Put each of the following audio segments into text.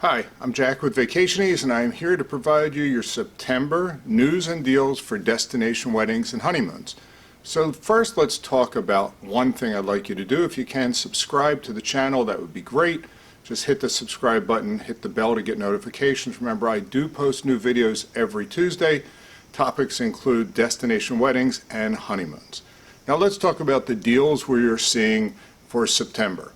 Hi, I'm Jack with Vacationies, and I am here to provide you your September news and deals for destination weddings and honeymoons. So first, let's talk about one thing I'd like you to do. If you can, subscribe to the channel, that would be great. Just hit the subscribe button, hit the bell to get notifications. Remember, I do post new videos every Tuesday. Topics include destination weddings and honeymoons. Now let's talk about the deals we're seeing for September.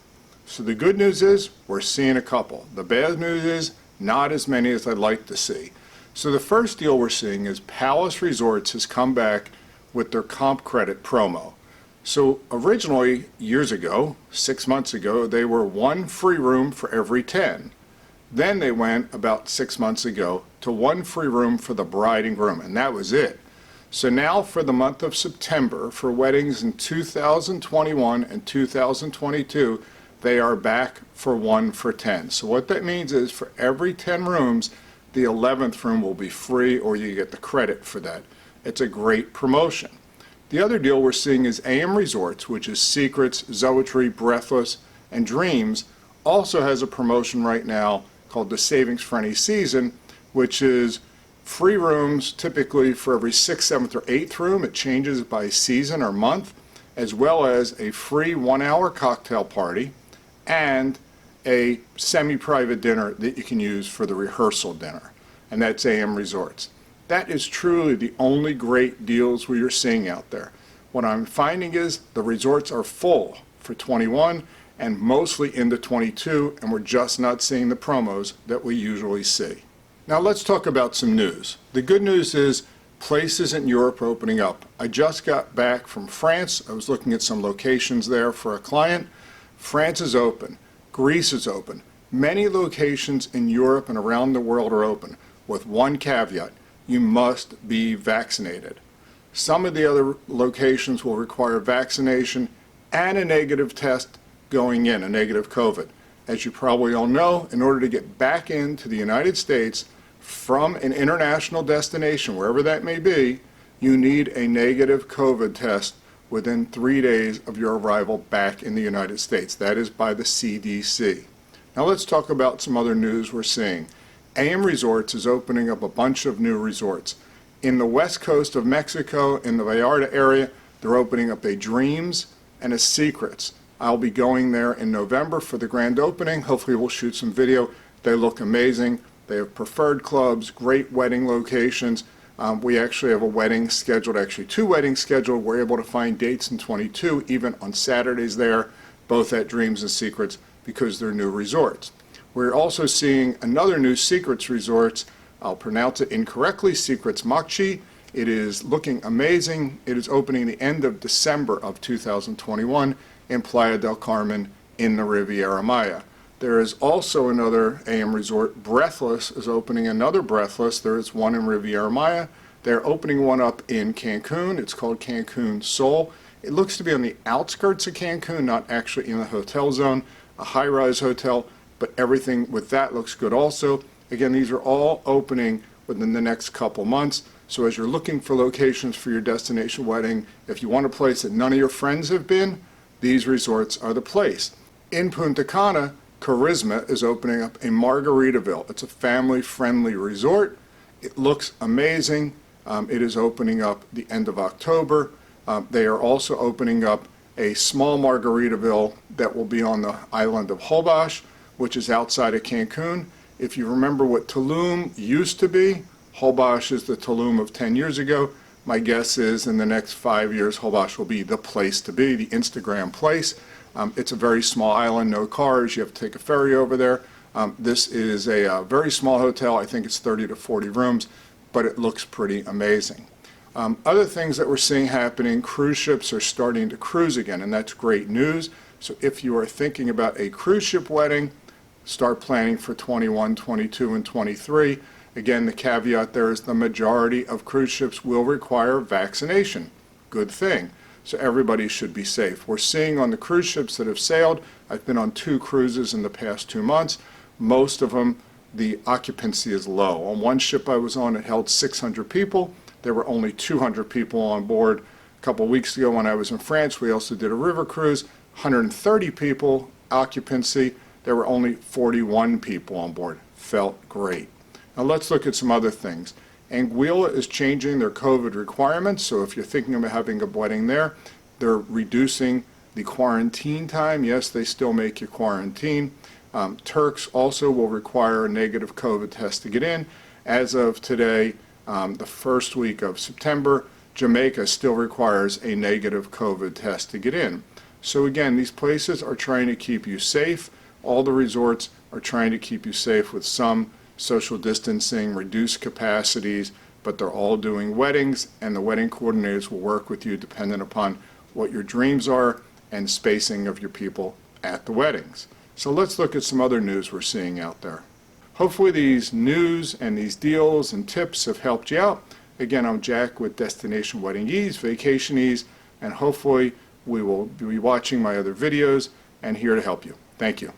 So the good news is we're seeing a couple. The bad news is not as many as I'd like to see. So the first deal we're seeing is Palace Resorts has come back with their comp credit promo. So originally, years ago, 6 months ago, they were one free room for every 10. Then they went about 6 months ago to one free room for the bride and groom, and that was it. So now for the month of September, for weddings in 2021 and 2022, they are back for 1 for 10. So what that means is for every 10 rooms, the 11th room will be free, or you get the credit for that. It's a great promotion. The other deal we're seeing is AM Resorts, which is Secrets, Zoetry, Breathless, and Dreams, also has a promotion right now called the Savings for Any Season, which is free rooms typically for every 6th, 7th, or 8th room. It changes by season or month, as well as a free 1-hour cocktail party and a semi-private dinner that you can use for the rehearsal dinner, and that's AM Resorts. That is truly the only great deals we are seeing out there. What I'm finding is the resorts are full for 21 and mostly into 22, and we're just not seeing the promos that we usually see. Now let's talk about some news. The good news is places in Europe are opening up. I just got back from France. I was looking at some locations there for a client. France is open. Greece is open. Many locations in Europe and around the world are open, with one caveat: you must be vaccinated. Some of the other locations will require vaccination and a negative test going in, a negative COVID. As you probably all know, in order to get back into the United States from an international destination, wherever that may be, you need a negative COVID test within 3 days of your arrival back in the United States. That is by the CDC. Now let's talk about some other news we're seeing. AM Resorts is opening up a bunch of new resorts. In the west coast of Mexico, in the Vallarta area, they're opening up a Dreams and a Secrets. I'll be going there in November for the grand opening. Hopefully we'll shoot some video. They look amazing. They have preferred clubs, great wedding locations. We actually have a wedding scheduled, actually 2 weddings scheduled. We're able to find dates in 22, even on Saturdays there, both at Dreams and Secrets, because they're new resorts. We're also seeing another new Secrets resorts. I'll pronounce it incorrectly, Secrets Makchi. It is looking amazing. It is opening the end of December of 2021 in Playa del Carmen in the Riviera Maya. There is also another AM resort. Breathless is opening another Breathless. There is one in Riviera Maya. They're opening one up in Cancun. It's called Cancun Sol. It looks to be on the outskirts of Cancun, not actually in the hotel zone, a high-rise hotel, but everything with that looks good also. Again, these are all opening within the next couple months. So as you're looking for locations for your destination wedding, if you want a place that none of your friends have been, these resorts are the place. In Punta Cana, Charisma is opening up a Margaritaville. It's a family-friendly resort. It looks amazing. It is opening up the end of October. They are also opening up a small Margaritaville that will be on the island of Holbox, which is outside of Cancun. If you remember what Tulum used to be, Holbox is the Tulum of 10 years ago. My guess is in the next 5 years, Holbox will be the place to be, the Instagram place. It's a very small island, no cars. You have to take a ferry over there. This is a very small hotel. I think it's 30 to 40 rooms, but it looks pretty amazing. Other things that we're seeing happening, cruise ships are starting to cruise again, and that's great news. So if you are thinking about a cruise ship wedding, start planning for 21, 22, and 23. Again, the caveat there is the majority of cruise ships will require vaccination. Good thing. So everybody should be safe. We're seeing on the cruise ships that have sailed, I've been on 2 cruises in the past 2 months, most of them the occupancy is low. On one ship I was on, it held 600 people. There were only 200 people on board. A couple of weeks ago when I was in France, we also did a river cruise, 130 people occupancy. there were only 41 people on board. Felt great. Now let's look at some other things. Anguilla is changing their COVID requirements, so if you're thinking about having a wedding there, they're reducing the quarantine time. Yes, they still make you quarantine. Turks also will require a negative COVID test to get in. As of today, the first week of September, Jamaica still requires a negative COVID test to get in. So again, these places are trying to keep you safe. All the resorts are trying to keep you safe with some social distancing, reduced capacities, but they're all doing weddings, and the wedding coordinators will work with you depending upon what your dreams are and spacing of your people at the weddings. So let's look at some other news we're seeing out there. Hopefully these news and these deals and tips have helped you out. Again, I'm Jack with Destination Wedding Ease, Vacation Ease, and hopefully we will be watching my other videos and here to help you. Thank you.